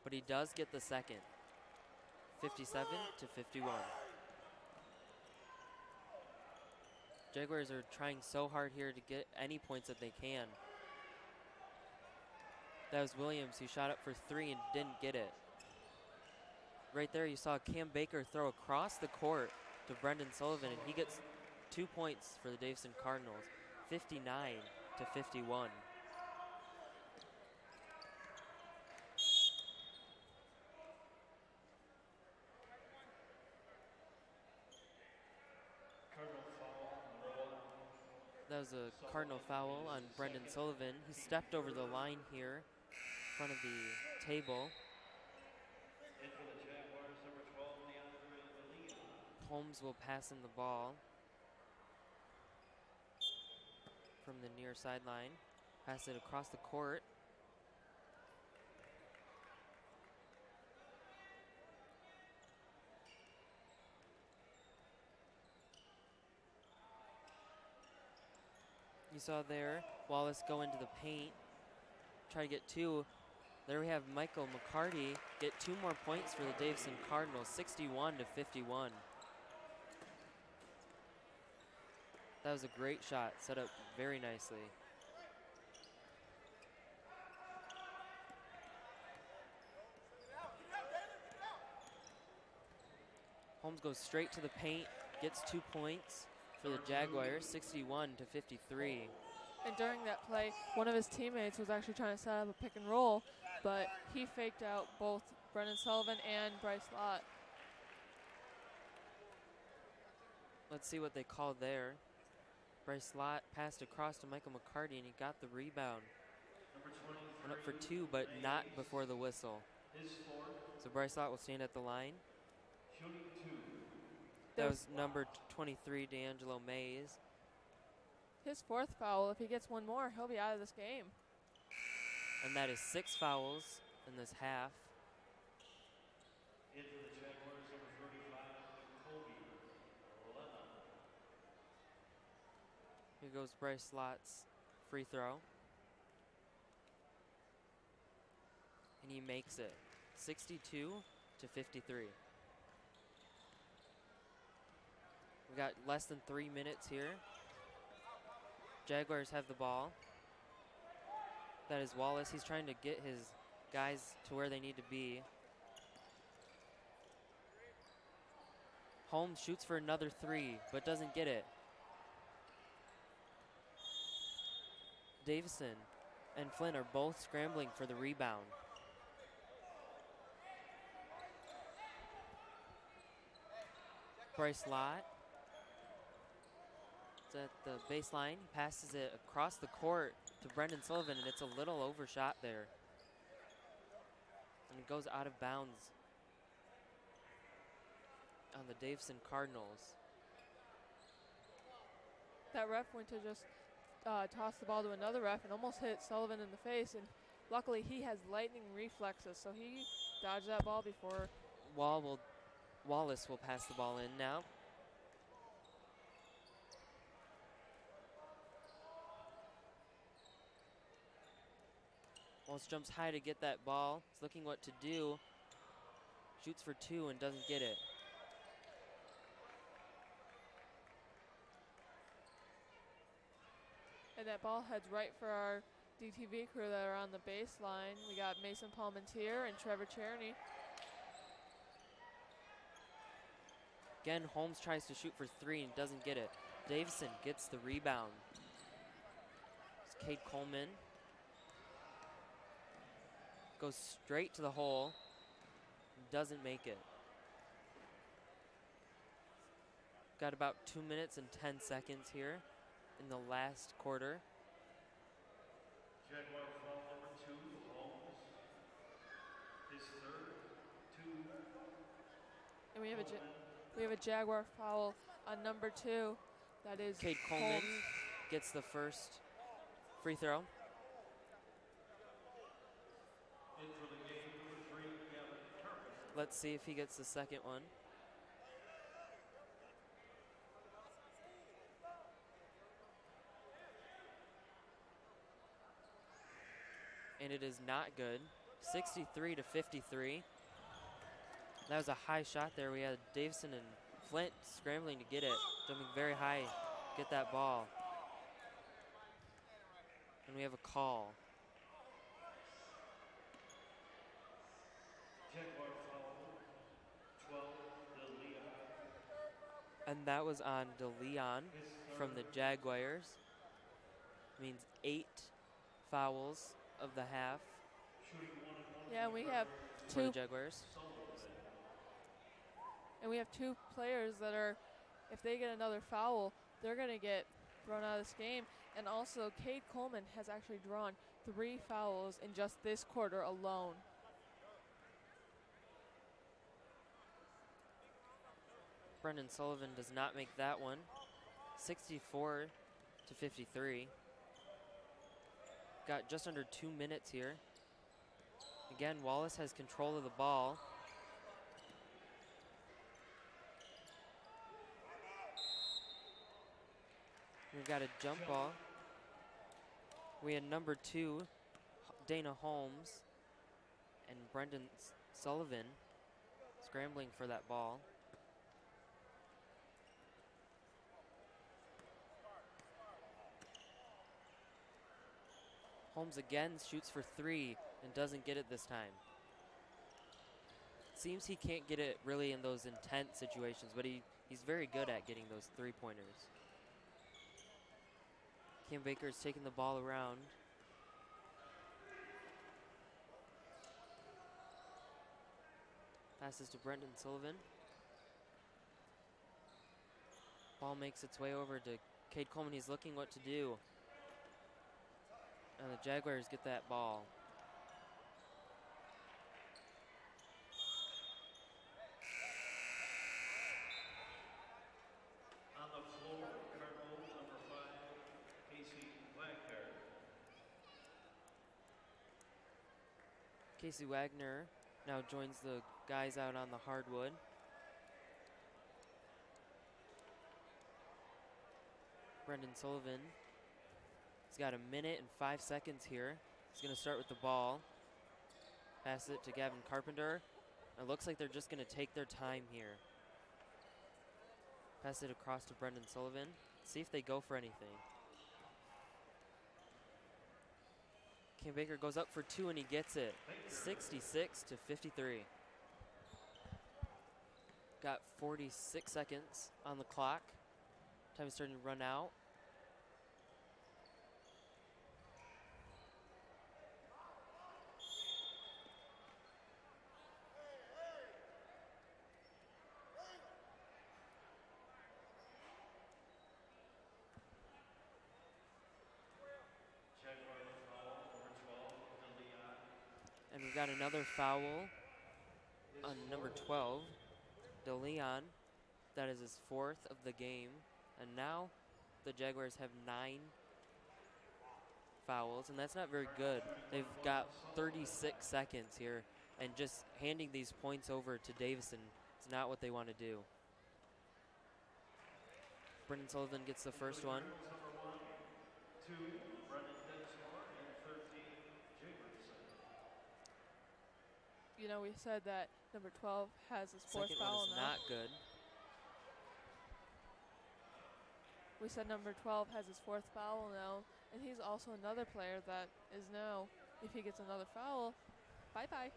But he does get the second. 57 to 51. Jaguars are trying so hard here to get any points that they can. That was Williams who shot up for 3 and didn't get it. Right there you saw Cam Baker throw across the court to Brendan Sullivan, and he gets 2 points for the Davison Cardinals, 59 to 51. That was a Cardinal foul on Brendan Sullivan. He stepped over the line here in front of the table. Holmes will pass in the ball from the near sideline. Pass it across the court. You saw there Wallace go into the paint, try to get 2. There we have Michael McCarty get 2 more points for the Davison Cardinals, 61 to 51. That was a great shot, set up very nicely. Holmes goes straight to the paint, gets 2 points for the Jaguars, 61 to 53. And during that play, one of his teammates was actually trying to set up a pick and roll, but he faked out both Brendan Sullivan and Bryce Lott. Let's see what they called there. Bryce Lott passed across to Michael McCarty, and he got the rebound. Went up for 2, but not before the whistle. So Bryce Lott will stand at the line. That was number 23, D'Angelo Mays. His 4th foul. If he gets 1 more, he'll be out of this game. And that is 6 fouls in this half. Here goes Bryce Lott's free throw. And he makes it, 62 to 53. We got less than 3 minutes here. Jaguars have the ball. That is Wallace. He's trying to get his guys to where they need to be. Holmes shoots for another 3, but doesn't get it. Davison and Flint are both scrambling for the rebound. Bryce Lott is at the baseline. He passes it across the court to Brendan Sullivan, and it's a little overshot there. And it goes out of bounds on the Davison Cardinals. That ref went to just toss the ball to another ref and almost hit Sullivan in the face, and luckily he has lightning reflexes, so he dodged that ball before. Wallace will pass the ball in now. Wallace jumps high to get that ball. He's looking what to do. Shoots for 2 and doesn't get it. And that ball heads right for our DTV crew that are on the baseline. We got Mason Palmentier and Trevor Cherney. Again, Holmes tries to shoot for 3 and doesn't get it. Davison gets the rebound. It's Cade Coleman. Goes straight to the hole. Doesn't make it. Got about 2 minutes and 10 seconds here in the last quarter. Jaguar foul number 2, Holmes. His 3rd, 2. And we have a Jaguar foul on number 2. That is Cade Coleman Holmes. gets the first free throw. In for the game, number 3, Gavin Turpin. Let's see if he gets the second one. And it is not good. 63 to 53. That was a high shot there. We had Davison and Flint scrambling to get it, jumping very high, get that ball. And we have a call. Jaguar foul, 12, De Leon. And that was on DeLeon from the Jaguars. Means 8 fouls of the half Yeah, we have for the two, Jaguars. and we have 2 players that are, if they get another foul, they're going to get thrown out of this game. And also, Cade Coleman has actually drawn 3 fouls in just this quarter alone. Brendan Sullivan does not make that one. 64 to 53. Got just under 2 minutes here. Again, Wallace has control of the ball. We've got a jump ball. We had number 2, Dana Holmes, and Brendan Sullivan scrambling for that ball. Holmes again shoots for 3 and doesn't get it this time. Seems he can't get it really in those intense situations, but he's very good at getting those 3-pointers. Cam Baker is taking the ball around. Passes to Brendan Sullivan. Ball makes its way over to Cade Coleman. He's looking what to do. And the Jaguars get that ball. On the floor, Cardinals number 5, Casey Wagner. Casey Wagner now joins the guys out on the hardwood. Brendan Sullivan. He's got 1 minute and 5 seconds here. He's going to start with the ball. Pass it to Gavin Carpenter. It looks like they're just going to take their time here. Pass it across to Brendan Sullivan. See if they go for anything. Cam Baker goes up for 2 and he gets it. 66 to 53. Got 46 seconds on the clock. Time is starting to run out. And we've got another foul on number 12, DeLeon. That is his 4th of the game. And now the Jaguars have 9 fouls, and that's not very good. They've got 36 seconds here, and just handing these points over to Davison is not what they want to do. Brendan Sullivan gets the first one. You know, we said that number 12 has his 4th Second foul one is now. not good. We said number 12 has his 4th foul now, and he's also another player that is now, if he gets another foul, bye-bye.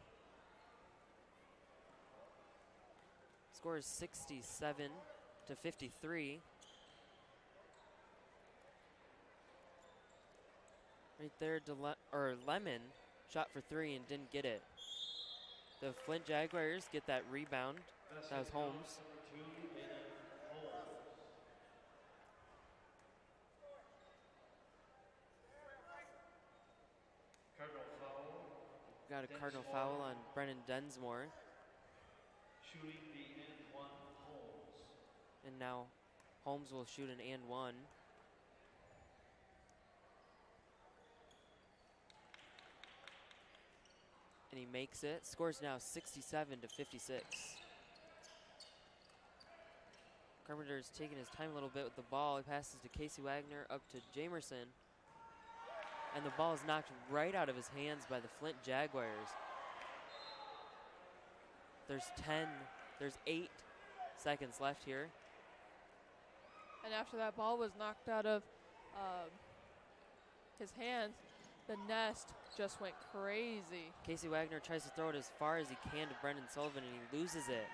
Score is 67 to 53. Right there, Lemon shot for 3 and didn't get it. The Flint Jaguars get that rebound. That was Holmes. Got a Cardinal foul on Brennan Densmore. Shooting the and one Holmes. And now Holmes will shoot an and one. And he makes it. Scores now 67 to 56. Carpenter's taking his time a little bit with the ball. He passes to Casey Wagner up to Jamerson. And the ball is knocked right out of his hands by the Flint Jaguars. There's 8 seconds left here. And after that ball was knocked out of his hands, the nest just went crazy. Casey Wagner tries to throw it as far as he can to Brendan Sullivan, and he loses it.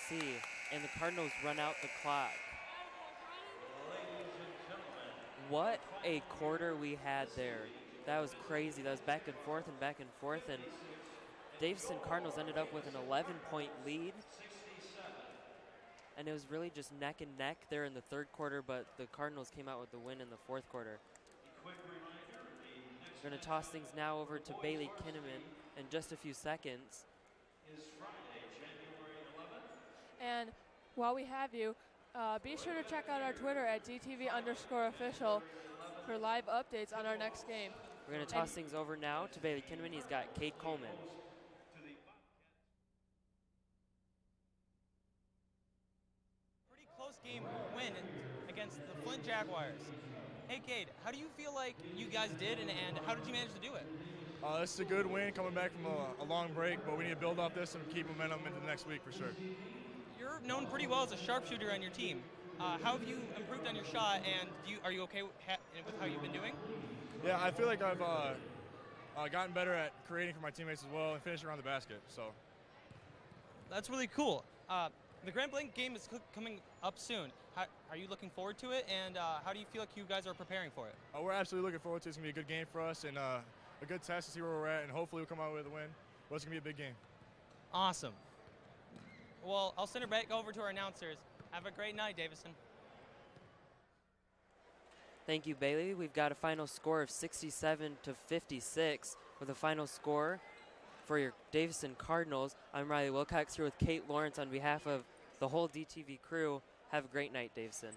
See, and the Cardinals run out the clock. What a quarter we had there. That was crazy. That was back and forth and back and forth, and Davison Cardinals ended up with an 11-point lead. And it was really just neck and neck there in the third quarter, but the Cardinals came out with the win in the fourth quarter. We're going to toss things now over to Bailey Kinnaman in just a few seconds. And while we have you, be sure to check out our Twitter at DTV_official for live updates on our next game. We're going to toss things over now to Bailey Kinnaman. He's got Kate Coleman. Pretty close game win against the Flint Jaguars. Hey, Cade, how do you feel like you guys did, and how did you manage to do it? This is a good win coming back from a long break, but we need to build off this and keep momentum into the next week for sure. You're known pretty well as a sharpshooter on your team. How have you improved on your shot, and are you okay with how you've been doing? Yeah, I feel like I've gotten better at creating for my teammates as well and finishing around the basket. So that's really cool. The Grand Blanc game is coming up soon. Are you looking forward to it, and how do you feel like you guys are preparing for it? We're absolutely looking forward to it. It's going to be a good game for us and a good test to see where we're at, and hopefully we'll come out with a win. But it's going to be a big game. Awesome. Well, I'll send it back over to our announcers. Have a great night, Davison. Thank you, Bailey. We've got a final score of 67-56 with a final score for your Davison Cardinals. I'm Riley Wilcox here with Kate Lawrence on behalf of the whole DTV crew. Have a great night, Davison.